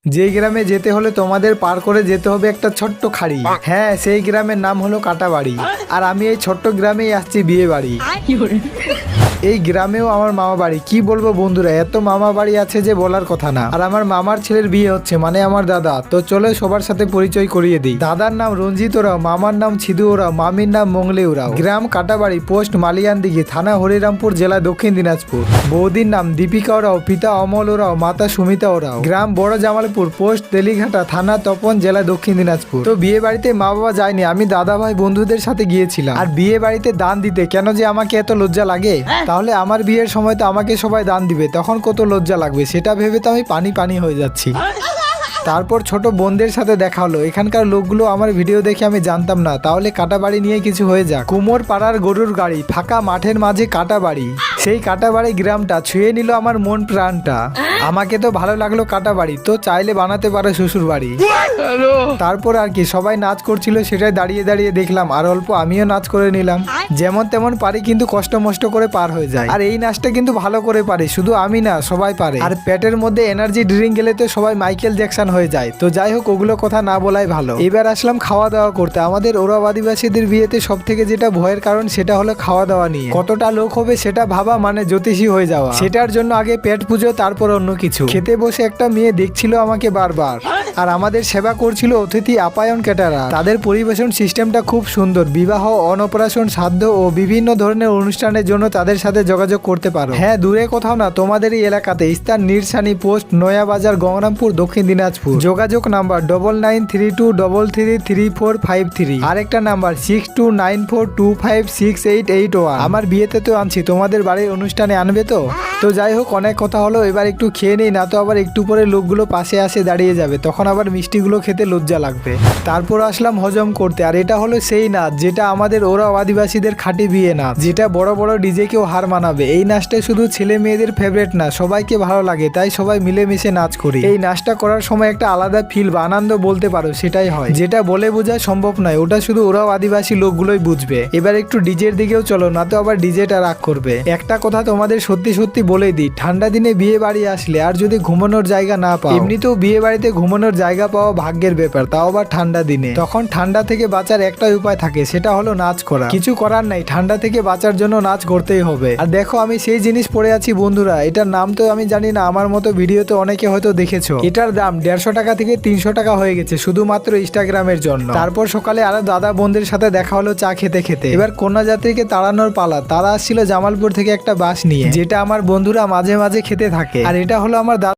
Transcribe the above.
যে গ্রামে যেতে হলে তোমাদের পার করে যেতে হবে একটা ছোট্ট খাড়ি। হ্যাঁ, সেই গ্রামের নাম হলো কাটাবাড়ি। আর আমি এই ছোট্ট গ্রামেই আসছি বিয়ে বাড়ি। এই গ্রামেও আমার মামা বাড়ি। কি বলবো বন্ধুরা, এত মামা বাড়ি আছে যে বলার কথা না। আর আমার মামার ছেলের বিয়ে হচ্ছে, মানে আমার দাদা। তো চলো সবার সাথে পরিচয় করিয়ে দিই। দাদার নাম রঞ্জিত ওরাও, মামার নাম ছিদু ওরাও, মামির নাম মঙ্গলে ওরাও। গ্রাম কাটাবাড়ি, পোস্ট মালিয়ানদিঘি, থানা হরিরামপুর, জেলা দক্ষিণ দিনাজপুর। বৌদির নাম দীপিকা ওরাও, পিতা অমল ওরাও, মাতা সুমিতা ওরাও। গ্রাম বড় জামালপুর, পোস্ট তেলিঘাটা, থানা তপন, জেলা দক্ষিণ দিনাজপুর। তো বিয়ে বাড়িতে মা বাবা যায়নি, আমি দাদা ভাই বন্ধুদের সাথে গিয়েছিলাম। আর বিয়ে বাড়িতে দান দিতে কেন যে আমাকে এত লজ্জা লাগে, তাহলে আমার বিয়ের সময় তো আমাকে সবাই দান দিবে, তখন কত লজ্জা লাগবে সেটা ভেবে তো আমি পানি পানি হয়ে যাচ্ছি। তারপর ছোট বোনদের সাথে দেখা হলো। এখানকার লোকগুলো আমার ভিডিও দেখে আমি জানতাম না, তাহলে কাটাবাড়ি নিয়ে কিছু হয়ে যাক। কুমোর পাড়ার গরুর গাড়ি, ফাঁকা মাঠের মাঝে কাটাবাড়ি। সেই কাটাবাড়ি গ্রামটা ছুঁয়ে নিল আমার মন প্রাণটা। আমাকে তো ভালো লাগলো কাটাবাড়ি, তো চাইলে বানাতে পারে শ্বশুর বাড়ি। তারপর আর কি, সবাই নাচ করছিল, সেটাই দাঁড়িয়ে দাঁড়িয়ে দেখলাম। আর অল্প আমিও নাচ করে নিলাম। যেমন তেমন পারি, কিন্তু কষ্ট মষ্ট করে পার হয়ে যায়। আর এই নাচটা কিন্তু ভালো করে পারি, শুধু আমি না, সবাই পারে। আর পেটের মধ্যে এনার্জি ড্রিঙ্ক গেলে তো সবাই মাইকেল জ্যাকসন হয়ে যায়। তো যাই হোক, ওগুলো কথা না বলাই ভালো। এবার আসলাম খাওয়া দাওয়া করতে। আমাদের ওরাও আদিবাসীদের বিয়েতে সব থেকে যেটা ভয়ের কারণ, সেটা হলো খাওয়া দাওয়া নিয়ে। কতটা লোক হবে সেটা ভাবা মানে জ্যোতিষী হয়ে যাওয়া। সেটার জন্য আগে পেট পুজো, তারপর অন্য কিছু। খেতে বসে একটা মেয়ে দেখছিল আমাকে বারবার। আর আমাদের সেবা করছিল অতিথি আপ্যায়ন ক্যাটারা। তাদের পরিবেশন সিস্টেমটা খুব সুন্দর। বিবাহ, অন্নপ্রাশন, শ্রাদ্ধ ও বিভিন্ন ধরনের অনুষ্ঠানের জন্য তাদের সাথে যোগাযোগ করতে পারো। হ্যাঁ, দূরে কোথাও না, তোমাদেরই এলাকাতে। স্থান নিরসানি, পোস্ট নয়াবাজার, গঙ্গারামপুর, দক্ষিণ দিনাজপুর। যোগাযোগ নাম্বার 9932333453। আরেকটা নাম্বার 6294256881। আমার বিয়েতে তো আনছি, তোমাদের বাড়ির অনুষ্ঠানে আনবে তো? তো যাই হোক, অনেক কথা হলো, এবার একটু খেয়ে নেই, না তো আবার একটু পরে লোকগুলো পাশে আসে দাঁড়িয়ে যাবে, তখন আবার মিষ্টিগুলো খেতে লজ্জা লাগবে। তারপর আসলাম হজম করতে। আর এটা হলো সেই নাচ যেটা আমাদের ওরাও আদিবাসীদের খাঁটি বিয়ে নাচ, যেটা বড় বড় ডিজে কেও হার মানাবে। এই নাচটা শুধু ছেলে মেয়েদের ফেভারিট না, সবাইকে ভালো লাগে, তাই সবাই মিলেমিশে নাচ করি। এই নাচটা করার সময় একটা আলাদা ফিল বা আনন্দ বলতে পারো, সেটাই হয়, যেটা বলে বোঝা সম্ভব নয়। ওটা শুধু ওরাও আদিবাসী লোকগুলোই বুঝবে। এবার একটু ডিজের দিকেও চলো, না তো আবার ডিজেটা রাগ করবে। একটা কথা তোমাদের সত্যি সত্যি বলে দিই, ঠান্ডা দিনে বিয়ে বাড়ি আসলে আর যদি ঘুমানোর জায়গা না পাও, এমনিতেও বিয়ে বাড়িতে ঘুমানোর জায়গা পাওয়া ভাগ্যের ব্যাপার, তাও আবার ঠান্ডা দিনে। তখন ঠান্ডা থেকে বাঁচার একটাই উপায় থাকে, সেটা হলো নাচ করা। কিছু করার নাই, ঠান্ডা থেকে বাঁচার জন্য নাচ করতেই হবে। আর দেখো, আমি সেই জিনিস পরে আছি বন্ধুরা, এটার নাম তো আমি জানি না, আমার মতো ভিডিওতে অনেকে হয়তো দেখেছো। এটার দাম 150 টাকা থেকে 300 টাকা হয়ে গেছে, শুধুমাত্র ইনস্টাগ্রামের জন্য। তারপর সকালে আরো দাদা বোনদের সাথে দেখা হলো চা খেতে খেতে। এবার কন্যা যাত্রীকে তাড়ানোর পালা। তারা আসছিল জামালপুর থেকে একটা বাস নিয়ে, যেটা আমার বন্ধুরা মাঝে মাঝে খেতে থাকে। আর এটা হলো আমার দাদা